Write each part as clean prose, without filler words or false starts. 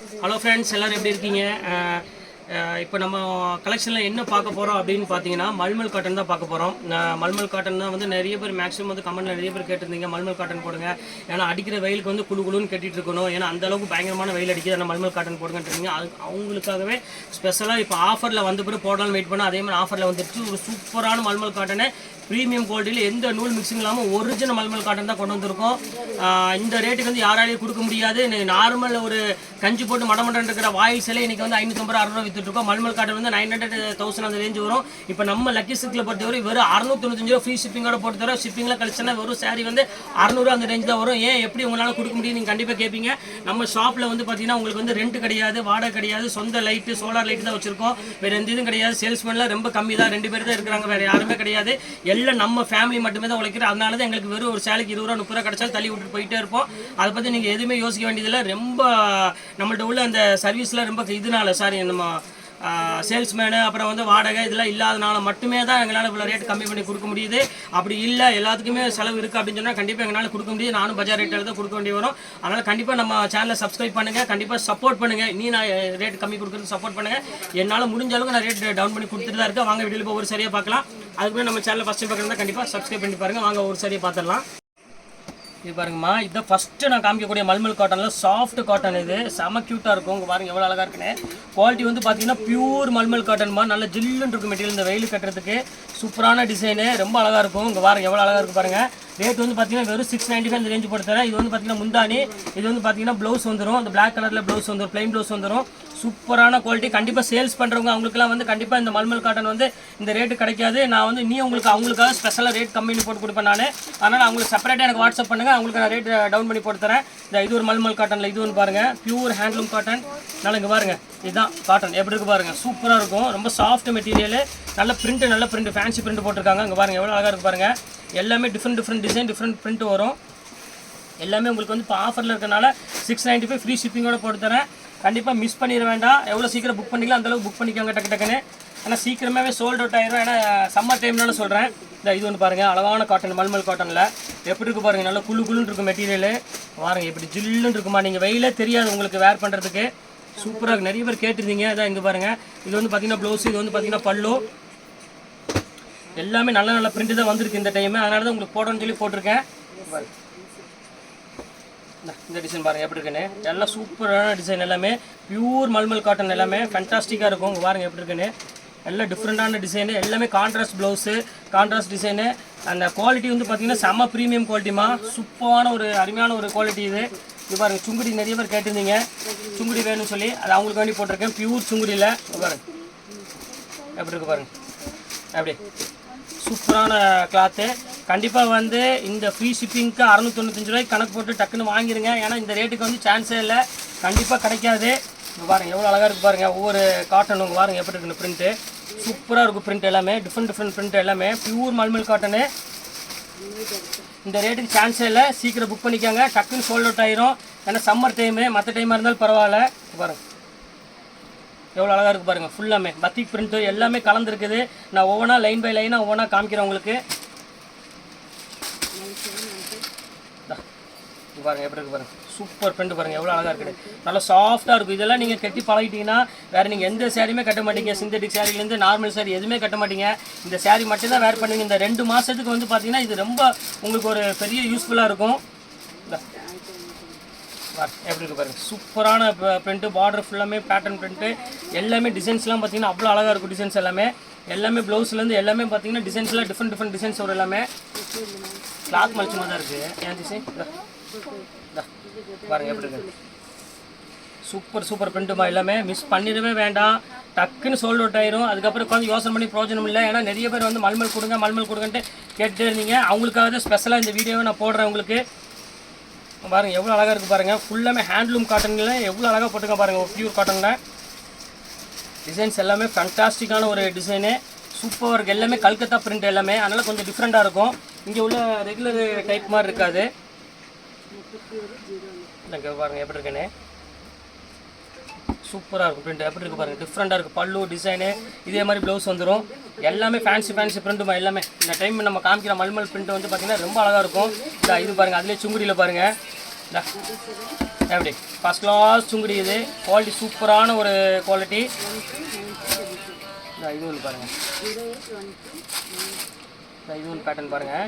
Hello friends, எல்லோரும் எப்படி இருக்கீங்க? இப்போ நம்ம கலெக்ஷனில் என்ன பார்க்க போகிறோம் அப்படின்னு பார்த்தீங்கன்னா, மல்மல் காட்டன் தான் பார்க்க போகிறோம். மல்மல் காட்டன் தான் வந்து நிறைய பேர் மேக்ஸிமம் வந்து கமெண்ட்டில் நிறைய பேர் கேட்டிருந்தீங்க, மல்மல் காட்டன் போடுங்க. ஏன்னா அடிக்கிற வெயிலுக்கு வந்து குழு குழுன்னு கட்டிகிட்டு இருக்கணும். ஏன்னா அந்தளவுக்கு பயங்கரமான வெயில் அடிக்குது, ஆனால் மல்மல் காட்டன் போடுங்கன்றீங்க. அது அவங்களுக்காகவே ஸ்பெஷலாக இப்போ ஆஃபரில் வந்து பிறகு போடலாம்னு வெயிட் பண்ணால் அதே மாதிரி ஆஃபரில் வந்துட்டு ஒரு சூப்பரான மல்மல் காட்டனை ப்ரீமியம் குவாலிட்டியில் எந்த நூல் மிக்சிங் இல்லாமல் ஒரிஜினல் மல்மல் காட்டன் தான் கொண்டு வந்திருக்கோம். இந்த ரேட்டுக்கு வந்து யாராலையும் கொடுக்க முடியாது. நார்மல் ஒரு கஞ்சி போட்டு மடமட்டன் இருக்கிற வாயில் சிலை இன்றைக்கி வந்து 550 600 விற்றுட்ருக்கோம். மல்மல் காட்டன் வந்து 900,000 அந்த ரேஞ்சு வரும். இப்போ நம்ம லக்கி சில்கில் பொறுத்தவரை வெறும் 695 ஃப்ரீ ஷிப்பிங்கோட போட்டு தரோம். ஷிப்பிங்கில் கழிச்சுன்னா வெறும் சாரி வந்து 600 அந்த ரேஞ்சு தான் வரும். ஏன் எப்படி உங்களால் கொடுக்க முடியும் நீங்கள் கண்டிப்பாக கேட்பீங்க. நம்ம ஷாப்பில் வந்து பார்த்தீங்கன்னா உங்களுக்கு வந்து ரெண்ட் கிடையாது, வாடகை கிடையாது, சொந்த லைட்டு சோலார் லைட்டு தான் வச்சுருக்கோம். வேறு எந்த இதுவும் கிடையாது. சேல்ஸ்மேன்லாம் ரொம்ப கம்மி தான், 2 பேர் தான் இருக்கிறாங்க, வேறு யாருமே கிடையாது. எல்லாம் நம்ம ஃபேமிலி மட்டுமே தான் உழைக்கிறோம். அதனால தான் எங்களுக்கு வெறும் ஒரு சேலைக்கு 20 ரூபா 30 ரூபா கிடைச்சாலும் தள்ளி விட்டுட்டு போயிட்டே இருப்போம். அதை பற்றி நீங்கள் எதுவுமே யோசிக்க வேண்டியதில்லை. ரொம்ப நம்மள்ட்ட உள்ள அந்த சர்வீஸில் ரொம்ப இதனால நம்ம சேல்ஸ்மேனு அப்புறம் வந்து வாடகை இதெல்லாம் இல்லாதனால மட்டுமே தான் எங்களால் இவ்வளோ ரேட் கம்மி பண்ணி கொடுக்க முடியுது. அப்படி இல்லை எல்லாத்துக்குமே செலவு இருக்குது அப்படின்னு சொன்னால் கண்டிப்பாக எங்களால் கொடுக்க முடியுது. நானும் பஜார் ரேட்டில் தான் கொடுக்க வேண்டி வரும். அதனால் கண்டிப்பாக நம்ம சேனலை சப்ஸ்கிரைப் பண்ணுங்கள், கண்டிப்பாக சப்போர்ட் பண்ணுங்கள். நான் ரேட் கம்மி கொடுக்குறது சப்போர்ட் பண்ணுங்கள். என்னால் முடிஞ்ச அளவுக்கு நான் ரேட் டவுன் பண்ணி கொடுத்துட்டு தான் இருக்கேன். வாங்க வீடியோவில் போய் ஒரு சரியாக பார்க்கலாம். அதுக்குமே நம்ம சேனலை ஃபஸ்ட்டு பார்க்குறதா கண்டிப்பாக சப்ஸ்கிரைப் பண்ணி பாருங்கள். வாங்க ஒரு சரியாக பார்த்துடலாம். இது பாருங்கம்மா, இதுதான் ஃபஸ்ட்டு நான் காமிக்கக்கூடிய மல்மல் காட்டனில் சாஃப்ட் காட்டன். இது செம க்யூட்டாக இருக்கும். உங்கள் பாருங்கள் எவ்வளோ அழகாக இருக்குன்னு. குவாலிட்டி வந்து பார்த்தீங்கன்னா பியூர் மல்மல் காட்டன்மா. நல்ல ஜில்லுன்னு இருக்கும் மெட்டீரியல். இந்த வெயில் கட்டுறதுக்கு சூப்பரான டிசைனு, ரொம்ப அழகாக இருக்கும். உங்கள் பாருங்கள் எவ்வளோ அழகாக இருக்குது பாருங்கள். ரேட் வந்து பார்த்தீங்கன்னா வெறும் 695 இந்த ரேஞ்சு போட்டு தரேன். இது வந்து பார்த்தீங்கன்னா முந்தானி, இது வந்து பார்த்தீங்கன்னா ப்ளவுஸ் வந்துடும். அந்த பிளாக் கலரில் ப்ளவுஸ் வந்துடும், ப்ளைன் ப்ளவுஸ் வந்துடும். சூப்பரான குவாலிட்டி. கண்டிப்பாக சேல்ஸ் பண்ணுறவங்க அவங்களுக்குலாம் வந்து கண்டிப்பாக இந்த மல்மல் காட்டன் வந்து இந்த ரேட்டு கிடைக்காது. நான் வந்து அவங்களுக்காக ஸ்பெஷலாக ரேட் கம்மி பண்ணி கொடுப்பேன் நான். அதனால் அவங்களுக்கு செப்பரேட்டாக எனக்கு வாட்ஸ்அப் பண்ணுங்கள், அவங்களுக்கு நான் ரேட் டவுன் பண்ணி போட்டு தரேன். இது ஒரு மல்மல் காட்டனில் இது ஒன்று பாருங்கள், பியூர் ஹேண்ட்லூம் காட்டன். நல்லா இங்கே பாருங்கள், இதுதான் காட்டன் எப்படி இருக்குது பாருங்கள். சூப்பராக இருக்கும், ரொம்ப சாஃப்ட் மெட்டீரியல். நல்ல பிரிண்ட், நல்ல பிரிண்ட், ஃபேன்சி பிரிண்ட் போட்டிருக்காங்க. இங்கே பாருங்கள் எவ்வளோ அழகாக இருக்குது பாருங்கள். எல்லாமே டிஃப்ரெண்ட் டிசைன், டிஃப்ரெண்ட் பிரிண்ட் வரும். எல்லாமே உங்களுக்கு வந்து இப்போ ஆஃபரில் இருக்கனால 695 ஃப்ரீ ஷிப்பிங்கோட போட்டு தரேன். கண்டிப்பாக மிஸ் பண்ணிட வேண்டாம். எவ்வளோ சீக்கிரம் புக் பண்ணிக்கலாம் அந்தளவுக்கு புக் பண்ணிக்கோங்க டக்குன்னு. ஆனால் சீக்கிரமாகவே சோல்ட் அவுட் ஆயிரும். ஏன்னா சம்மர் டைம்னால சொல்கிறேன். இது ஒன்று பாருங்கள், அழகான காட்டன் மல்மல் காட்டனில் எப்படி இருக்குது பாருங்கள். நல்லா குழுன்னு இருக்கும் மெட்டீரியல். பாருங்கள் எப்படி ஜில்லுன்னு இருக்குமா. நீங்கள் வெயிலே தெரியாது உங்களுக்கு வேர் பண்ணுறதுக்கு. சூப்பராக நிறைய பேர் கேட்டிருந்தீங்க. அதான் இங்கே பாருங்கள். இது வந்து பார்த்தீங்கன்னா ப்ளவுஸ், இது வந்து பார்த்தீங்கன்னா பல்லு. எல்லாமே நல்ல பிரிண்ட் தான் வந்திருக்கு இந்த டைமு. அதனால தான் உங்களுக்கு போடணும்னு சொல்லி போட்டிருக்கேன். இந்த டிசைன் பாருங்கள் எப்படி இருக்குன்னு. எல்லாம் சூப்பரான டிசைன், எல்லாமே பியூர் மல்மல் காட்டன், எல்லாமே ஃபேண்டாஸ்டிக்காக இருக்கும். உங்கள் பாருங்கள் எப்படி இருக்குன்னு. எல்லாம் டிஃப்ரெண்ட்டான டிசைனு, எல்லாமே கான்ட்ராஸ்ட் ப்ளவுஸு, கான்ட்ராஸ்ட் டிசைனு. அந்த குவாலிட்டி வந்து பார்த்திங்கன்னா செம்ம ப்ரீமியம் குவாலிட்டிமா. சூப்பரான ஒரு அருமையான ஒரு குவாலிட்டி இது. இது பாருங்கள், சுங்குடி நிறைய பேர் கேட்டிருந்தீங்க, சுங்குடி வேணும்னு சொல்லி அது அவங்களுக்கு வேண்டி போட்டிருக்கேன். பியூர் சுங்குடியில் பாருங்கள் எப்படி இருக்குது பாருங்கள். அப்படி சூப்பரான கிளாத்து. கண்டிப்பாக வந்து இந்த ஃப்ரீ ஷிப்பிங்க்கு 695 ரூபாய்க்கு கணக்கு போட்டு டக்குன்னு வாங்கிடுங்க. ஏன்னா இந்த ரேட்டுக்கு வந்து சான்ஸே இல்லை, கண்டிப்பாக கிடைக்காது. இப்போ பாருங்கள் எவ்வளோ அழகாக இருக்குது பாருங்கள். ஒவ்வொரு காட்டன் உங்கள் பாருங்கள் எப்படி இருக்குன்னு பிரிண்ட்டு. சூப்பராக இருக்கும் பிரிண்ட் எல்லாமே, டிஃப்ரெண்ட் பிரிண்ட் எல்லாமே பியூர் மல்மல் காட்டனு. இந்த ரேட்டுக்கு சான்ஸே இல்லை, சீக்கிரம் புக் பண்ணிக்காங்க, டக்குன்னு சோல்ட் அவுட் ஆயிரும். ஏன்னா சம்மர் டைமு, மற்ற டைமாக இருந்தாலும் பரவாயில்ல. பாருங்கள் எவ்வளோ அழகாக இருக்குது பாருங்கள். ஃபுல்லாமே பத்திக் பிரிண்ட்டு எல்லாமே கலந்துருக்குது. நான் ஒவ்வொன்றா லைன் பை லைனாக ஒவ்வொன்றா காமிக்கிறேன் உங்களுக்கு. பாருங்கள் எப்படி இருக்குது பாருங்கள். சூப்பர் பிரிண்ட் பாருங்கள் எவ்வளோ அழகாக இருக்குது. நல்லா சாஃப்ட்டாக இருக்கும். இதெல்லாம் நீங்கள் கட்டி பழகிட்டீங்கன்னா வேறு நீங்கள் எந்த சேரீயுமே கட்ட மாட்டீங்க. சிந்தட்டிக் சேரீலேருந்து நார்மல் சேரீ எதுவுமே கட்ட மாட்டீங்க. இந்த சேரீ மட்டும் தான் வேர் பண்ணுவீங்க. இந்த 2 மாதத்துக்கு வந்து பார்த்தீங்கன்னா இது ரொம்ப உங்களுக்கு ஒரு பெரிய யூஸ்ஃபுல்லாக இருக்கும். எப்படி இருக்குது பாருங்கள். சூப்பரான பிரிண்ட்டு, பார்டர் ஃபுல்லாமே பேட்டர்ன் பிரிண்ட்டு, எல்லாமே டிசைன்ஸ்லாம் பார்த்தீங்கன்னா அவ்வளோ அழகாக இருக்கும். டிசைன்ஸ் எல்லாமே ப்ளவுஸ்லேருந்து எல்லாமே பார்த்தீங்கன்னா டிசைன்ஸ்லாம் டிஃப்ரெண்ட் டிசைன்ஸ் வரும். எல்லாமே கிளாத் மலிச்சமாக தான் இருக்குது. ஏன் டிசைன் பாருங்கள் எப்படி இருக்குது. சூப்பர் பிரிண்ட்டுமா. எல்லாமே மிஸ் பண்ணிடவே வேண்டாம், டக்குன்னு சோல்ட் அவுட் ஆயிரும். அதுக்கப்புறம் உட்காந்து யோசனை பண்ணி பிரயோஜனம் இல்லை. ஏன்னா நிறைய பேர் வந்து மல்மல் கொடுங்கன்ட்டு கேட்டுகிட்டே இருந்தீங்க. அவங்களுக்காக தான் ஸ்பெஷலாக இந்த வீடியோவை நான் போடுறேன் உங்களுக்கு. பாருங்கள் எவ்வளோ அழகாக இருக்குது பாருங்கள். ஃபுல்லாமே ஹேண்ட்லூம் காட்டனில் எவ்வளோ அழகாக போட்டுருங்க பாருங்கள். பியூர் காட்டனில் டிசைன்ஸ் எல்லாமே ஃபேண்டாஸ்டிக்கான ஒரு டிசைனு. சூப்பராக இருக்குது. எல்லாமே கல்கத்தா பிரிண்ட் எல்லாமே, அதனால் கொஞ்சம் டிஃப்ரெண்ட்டாக இருக்கும். இங்கே உள்ள ரெகுலர் டைப் மாதிரி இருக்காது. இங்கே பாருங்கள் எப்படி இருக்குன்னு. சூப்பராக இருக்கும் பிரிண்ட். எப்படி இருக்குது பாருங்கள், டிஃப்ரெண்ட்டாக இருக்குது. பல்லு டிசைனு இதே மாதிரி ப்ளவுஸ் வந்துடும். எல்லாமே ஃபேன்சி பிரிண்ட்டுமா. எல்லாமே இந்த டைம் நம்ம காமிக்கிற மல்மல் பிரிண்ட் வந்து பார்த்திங்கன்னா ரொம்ப அழகாக இருக்கும். இது பாருங்கள், அதிலே சுங்குடியில் பாருங்கள். எப்படி ஃபர்ஸ்ட் கிளாஸ் சுங்குடி இது குவாலிட்டி சூப்பரான ஒரு குவாலிட்டி. இது ஒன்று பாருங்கள், இது ஒன்று பேட்டர்ன் பாருங்கள்.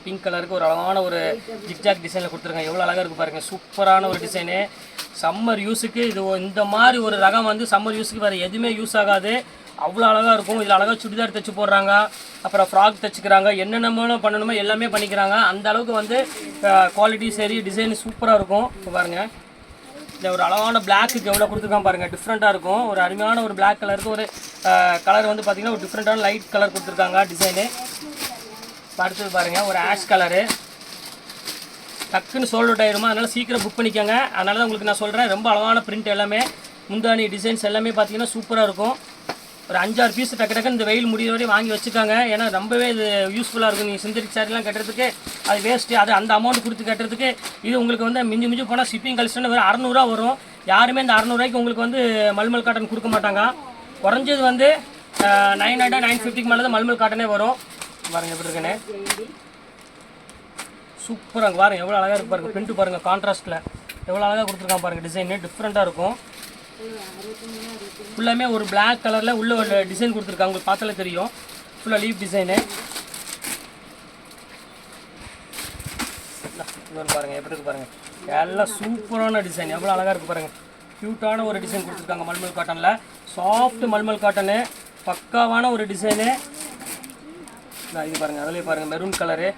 பிங்க் கலருக்கு ஒரு அழகான ஒரு ஜிக்ஜாக் டிசைனில் கொடுத்துருக்காங்க. எவ்வளோ அழகாக இருக்குது பாருங்கள். சூப்பரான ஒரு டிசைனு. சம்மர் யூஸுக்கு இது இந்த மாதிரி ஒரு ரகம் வந்து சம்மர் யூஸுக்கு வேறு எதுவுமே யூஸ் ஆகாது. அவ்வளோ அழகாக இருக்கும். இதில் அழகாக சுடிதார் தைச்சு போடுறாங்க, அப்புறம் ஃப்ராக் தைச்சிக்கிறாங்க, என்னென்ன பண்ணணுமோ எல்லாமே பண்ணிக்கிறாங்க. அந்த அளவுக்கு வந்து குவாலிட்டி சரி, டிசைன் சூப்பராக இருக்கும். இப்போ பாருங்கள், இந்த ஒரு அழகான பிளாக்குக்கு எவ்வளோ கொடுத்துருக்கான் பாருங்கள். டிஃப்ரெண்ட்டாக இருக்கும். ஒரு அருமையான ஒரு பிளாக் கலருக்கு ஒரு கலர் வந்து பார்த்திங்கன்னா ஒரு டிஃப்ரெண்ட்டான லைட் கலர் கொடுத்துருக்காங்க டிசைனு. அடுத்தது பாருங்கள், ஒரு ஆஷ் கலரு. டக்குன்னு சோல்ட் அவுட் ஆயிருமா, அதனால் சீக்கிரம் புக் பண்ணிக்கோங்க. அதனால தான் உங்களுக்கு நான் சொல்கிறேன். ரொம்ப அழகான பிரிண்ட் எல்லாமே, முந்தானி டிசைன்ஸ் எல்லாமே பார்த்தீங்கன்னா சூப்பராக இருக்கும். ஒரு 5-6 பீஸ் டக்கு இந்த வெயில் முடிகிற வரையும் வாங்கி வச்சுக்காங்க. ஏன்னா ரொம்பவே இது யூஸ்ஃபுல்லாக இருக்கும். நீங்கள் சிந்தடிக் சாரிலாம் கட்டுறதுக்கு அது வேஸ்ட்டு. அது அந்த அமௌண்ட் கொடுத்து கட்டுறதுக்கு இது உங்களுக்கு வந்து மிஞ்சி போனால் ஷிப்பிங் கழிச்சுட்டு வெறும் 600 வரும். யாருமே இந்த 600 உங்களுக்கு வந்து மல்மல் காட்டன் கொடுக்க மாட்டாங்க. குறைஞ்சது வந்து 900 950 மேலே தான் மல்மல் காட்டனே வரும். பாருங்கள் எப்படி இருக்குன்னு சூப்பராக பாருங்கள். எவ்வளோ அழகாக இருக்கு பாருங்கள். பிரிண்ட் பாருங்கள், கான்ட்ராஸ்ட்டில் எவ்வளோ அழகாக கொடுத்துருக்கான் பாருங்கள். டிசைனு டிஃப்ரெண்ட்டாக இருக்கும். ஃபுல்லாமே ஒரு பிளாக் கலரில் உள்ள ஒரு டிசைன் கொடுத்துருக்காங்க. உங்களுக்கு பார்த்தாலே தெரியும். ஃபுல்லாக லீஃப் டிசைனு. பாருங்கள் எப்படி இருக்குது பாருங்கள். எல்லாம் சூப்பரான டிசைன். எவ்வளோ அழகாக இருக்குது பாருங்கள். க்யூட்டான ஒரு டிசைன் கொடுத்துருக்காங்க மல்மல் காட்டனில். சாஃப்ட் மல்மல் காட்டனு, பக்காவான ஒரு டிசைனு. இது பாருங்கள், அதிலே பாருங்கள் மெரூன் கலரு.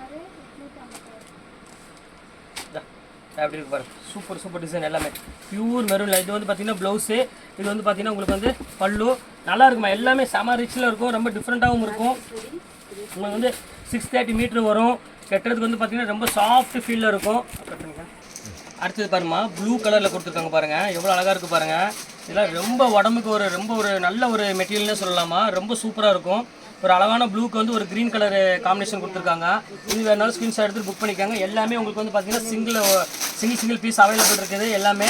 எப்படி இருக்கு பாருங்கள். சூப்பர் டிசைன் எல்லாமே பியூர் மெரூனில். இது வந்து பார்த்திங்கன்னா ப்ளவுஸு. இது வந்து பார்த்திங்கன்னா உங்களுக்கு வந்து பல்லு. நல்லா இருக்குமா, எல்லாமே செம ரிச்சில் இருக்கும். ரொம்ப டிஃப்ரெண்ட்டாகவும் இருக்கும். உங்களுக்கு வந்து 630 மீட்ரு வரும். கட்டுறதுக்கு வந்து பார்த்திங்கன்னா ரொம்ப சாஃப்ட் ஃபீலில் இருக்கும். அடுத்தது பாருமா, ப்ளூ கலரில் கொடுத்துருக்காங்க பாருங்கள். எவ்வளோ அழகாக இருக்குது பாருங்கள். இதெல்லாம் ரொம்ப உடம்புக்கு ஒரு நல்ல ஒரு மெட்டீரியல்னே சொல்லலாமா. ரொம்ப சூப்பராக இருக்கும். ஒரு அழகான ப்ளூக்கு வந்து ஒரு க்ரீன் கலர் காம்பினேஷன் கொடுத்துருக்காங்க. இது வேணாலும் ஸ்க்ரீன்ஷாட் எடுத்து புக் பண்ணிக்காங்க. எல்லாமே உங்களுக்கு வந்து பார்த்தீங்கன்னா சிங்கிள் பீஸ் அவைலபிள் இருக்குது. எல்லாமே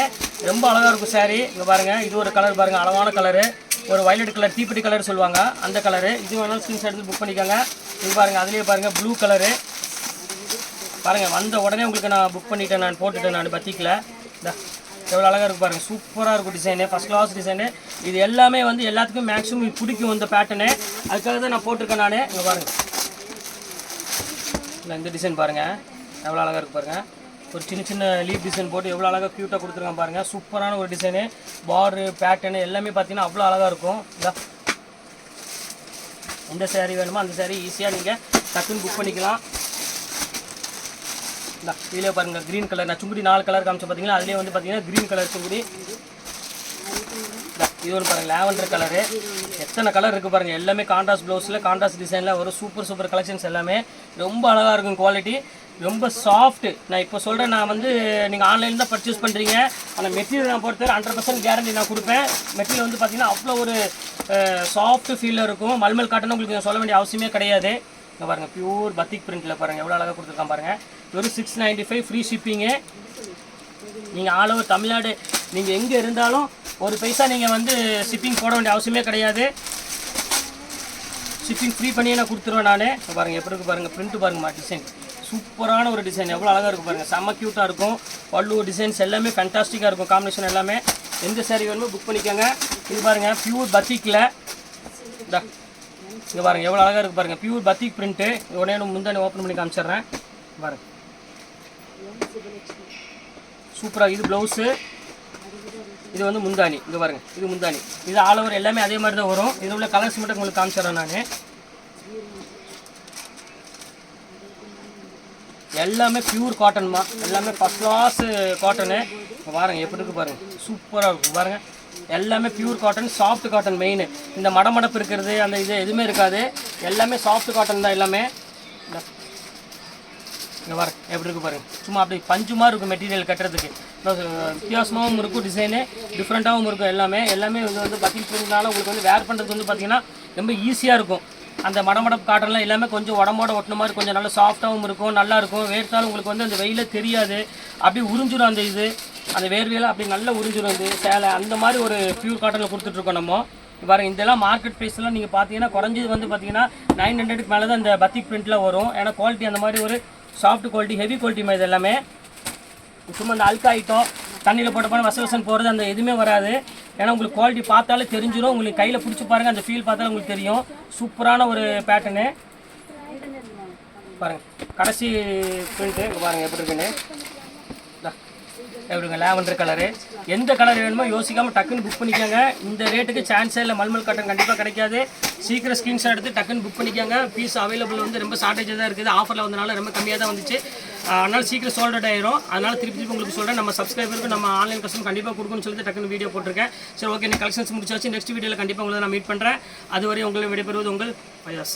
ரொம்ப அழகாக இருக்கும் சாரீ. இங்கே பாருங்கள், இது ஒரு கலர் பாருங்கள், அழகான கலரு. ஒரு வயலட் கலர், தீப்பெட்டி கலர் சொல்லுவாங்க அந்த கலரு. இது வேணாலும் ஸ்க்ரீன்ஷாட் எடுத்து புக் பண்ணிக்காங்க. இது பாருங்கள், அதுலேயே பாருங்கள் ப்ளூ கலரு பாருங்கள். வந்த உடனே உங்களுக்கு நான் புக் பண்ணிட்டேன், நான் போட்டுட்டேன். நான் பத்திக்கல. எவ்வளோ அழகாக இருக்குது பாருங்கள். சூப்பராக இருக்கும் டிசைனு, ஃபஸ்ட் கிளாஸ் டிசைனு. இது எல்லாமே வந்து எல்லாத்துக்கும் மேக்ஸிமம் பிடிக்கும் இந்த பேட்டர்னு. அதுக்காக தான் நான் போட்டிருக்கேன் நான். இங்கே பாருங்கள், இல்லை இந்த டிசைன் பாருங்கள் எவ்வளோ அழகாக இருக்குது பாருங்கள். ஒரு சின்ன லீப் டிசைன் போட்டு எவ்வளோ அழகாக க்யூட்டாக கொடுத்துருக்காங்க பாருங்கள். சூப்பரான ஒரு டிசைனு. பார்டரு பேட்டர்னு எல்லாமே பார்த்தீங்கன்னா அவ்வளோ அழகாக இருக்கும். எந்த சேரீ வேணுமோ அந்த சேரீ ஈஸியாக நீங்கள் டக்குன்னு புக் பண்ணிக்கலாம். இதிலே பாருங்கள் க்ரீன் கலர். நான் சுங்குடி 4 கலர் காமிச்சு பார்த்தீங்களா, அதுலேயே வந்து பார்த்தீங்கன்னா க்ரீன் கலர் சுங்குடி. இது ஒன்று பாருங்கள், லாவெண்டர் கலரு. எத்தனை கலர் இருக்குது பாருங்கள். எல்லாமே கான்ட்ராஸ்ட் ப்ளவுஸில் கான்ட்ராஸ்ட் டிசைனில் ஒரு சூப்பர் கலெக்ஷன்ஸ் எல்லாமே ரொம்ப அழகாக இருக்கும். குவாலிட்டி ரொம்ப சாஃப்ட்டு. நான் இப்போ சொல்கிறேன், நான் வந்து நீங்கள் ஆன்லைனில் தான் பர்ச்சேஸ் பண்ணுறீங்க. ஆனால் மெட்டீரியல் நான் பொறுத்தவரை 100% கேரண்டி நான் கொடுப்பேன். மெட்டீரியல் வந்து பார்த்தீங்கன்னா அவ்வளோ ஒரு சாஃப்ட் ஃபீலில் இருக்கும். மல்மல் காட்டன் உங்களுக்கு சொல்ல வேண்டிய அவசியமே கிடையாது. இங்கே பாருங்கள், பியூர் பத்திக் பிரிண்ட்டில் பாருங்கள் எவ்வளோ அழகாக கொடுத்துருக்கான் பாருங்கள். வெறும் 695 ஃப்ரீ ஷிப்பிங்கு. நீங்கள் ஆல் ஓவர் தமிழ்நாடு நீங்கள் எங்கே இருந்தாலும் ஒரு பைசா நீங்கள் வந்து ஷிப்பிங் போட வேண்டிய அவசியமே கிடையாது. ஷிப்பிங் ஃப்ரீ பண்ணியே நான் கொடுத்துருவேன் நான். பாருங்கள் எப்படி இருக்குது பாருங்கள். பிரிண்ட்டு பாருங்கம்மா, டிசைன் சூப்பரான ஒரு டிசைன். எவ்வளோ அழகாக இருக்குது பாருங்கள். செம்ம க்யூட்டாக இருக்கும். பல்லு டிசைன்ஸ் எல்லாமே ஃபேண்டாஸ்டிக்காக இருக்கும். காம்பினேஷன் எல்லாமே. எந்த சாரீ வேணுமோ புக் பண்ணிக்கோங்க. இது பாருங்கள் பியூர் பத்திக்கில். இங்கே பாருங்கள் எவ்வளோ அழகாக இருக்குது பாருங்கள். Pure batik print. உடனே முந்தானி ஓப்பன் பண்ணி காமிச்சிட்றேன் பாருங்கள். சூப்பராக. இது ப்ளவுஸு, இது வந்து முந்தானி. இங்கே பாருங்கள், இது முந்தானி. இது ஆல் ஓவர் எல்லாமே அதே மாதிரி தான் வரும். இது உள்ள கலர்ஸ் மட்டும் உங்களுக்கு காமிச்சிட்றேன் நான். எல்லாமே பியூர் காட்டன்மா. எல்லாமே ஃபஸ்ட் கிளாஸ் காட்டனு. பாருங்கள் எப்படி இருக்குது பாருங்கள். சூப்பராக இருக்கும் பாருங்கள். எல்லாமே pure cotton, soft cotton main. இந்த மடமடப்பு இருக்கிறது அந்த இது எதுவுமே இருக்காது. எல்லாமே சாஃப்ட் காட்டன் தான் எல்லாமே. இங்கே பாருங்க எப்படி இருக்குது பாருங்கள். சும்மா அப்படி பஞ்சுமாக இருக்கும் மெட்டீரியல் கட்டுறதுக்கு. வித்தியாசமாகவும் இருக்கும், டிசைனு டிஃப்ரெண்ட்டாகவும் இருக்கும். எல்லாமே இது வந்து பத்திக் பிரிண்ட்னால உங்களுக்கு வந்து வேர் பண்ணுறது வந்து பார்த்திங்கன்னா ரொம்ப ஈஸியாக இருக்கும். அந்த மடமடப்பு காட்டன்லாம் எல்லாமே கொஞ்சம் உடம்போட ஒட்டின மாதிரி கொஞ்சம் நல்லா சாஃப்ட்டாகவும் இருக்கும், நல்லாயிருக்கும். வேர்த்தாலும் உங்களுக்கு வந்து அந்த வெயிலே தெரியாது. அப்படியே உறிஞ்சிடும் அந்த வேர்வையெல்லாம் அப்படி நல்லா உறிஞ்சிடும். இது சேலை அந்த மாதிரி ஒரு பியூர் காட்டனில் கொடுத்துட்ருக்கோம் நம்ம. பாருங்கள், இதெல்லாம் மார்க்கெட் ப்ரைஸ்லாம் நீங்கள் பார்த்தீங்கன்னா குறைஞ்சது வந்து பார்த்தீங்கன்னா 900க்கு மேலே தான் இந்த பத்திக் பிரிண்ட்டில் வரும். ஏன்னா குவாலிட்டி அந்த மாதிரி ஒரு சாஃப்ட் குவாலிட்டி, ஹெவி குவாலிட்டி மாதிரி. இது எல்லாமே சும்மா இந்த அல்கா ஐட்டம் தண்ணியில் போட்ட போனால் வசவசன் போகிறது அந்த எதுவுமே வராது. ஏன்னா உங்களுக்கு குவாலிட்டி பார்த்தாலே தெரிஞ்சிடும். உங்களுக்கு கையில் பிடிச்சி பாருங்கள், அந்த ஃபீல் பார்த்தாலும் உங்களுக்கு தெரியும். சூப்பரான ஒரு பேட்டர்னு பாருங்கள். கடைசி பிரிண்ட்டு பாருங்கள் எப்படி இருக்குன்னு. எப்படிங்க லாவெண்டர் கலரு. எந்த கலர் வேணுமோ யோசிக்காமல் டக்குன்னு புக் பண்ணிக்கோங்க. இந்த ரேட்டுக்கு சான்ஸே இல்லை. மல்மல் காட்டன் கண்டிப்பாக கிடைக்காது. சீக்கிரம் ஸ்க்ரீன்ஷாட் எடுத்து டக்குன்னு புக் பண்ணிக்கோங்க. பீஸ் அவைலபிள் வந்து ரொம்ப ஷார்ட்டேஜ் தான் இருக்குது. ஆஃபரில் வந்தனால ரொம்ப கம்மியாக தான் வந்துச்சு. அதனால் சீக்கிரம் சோல்ட் அவுட் ஆயிரும். அதனால் திருப்பி உங்களுக்கு சொல்கிறேன், நம்ம சப்ஸ்கிரைபருக்கு நம்ம ஆன்லைன் கஸ்டமர் கண்டிப்பாக கொடுக்கணும்னு சொல்லிட்டு டக்குன்னு வீடியோ போட்டிருக்கேன். சரி, ஓகே, இந்த கலெக்ஷன்ஸ் முடிச்சாச்சு. நெக்ஸ்ட் வீடியோவில் கண்டிப்பாக உங்களை நான் மீட் பண்ணுறேன். அதுவரை உங்களை விடைபெறுவது உங்கள் பயாஸ்.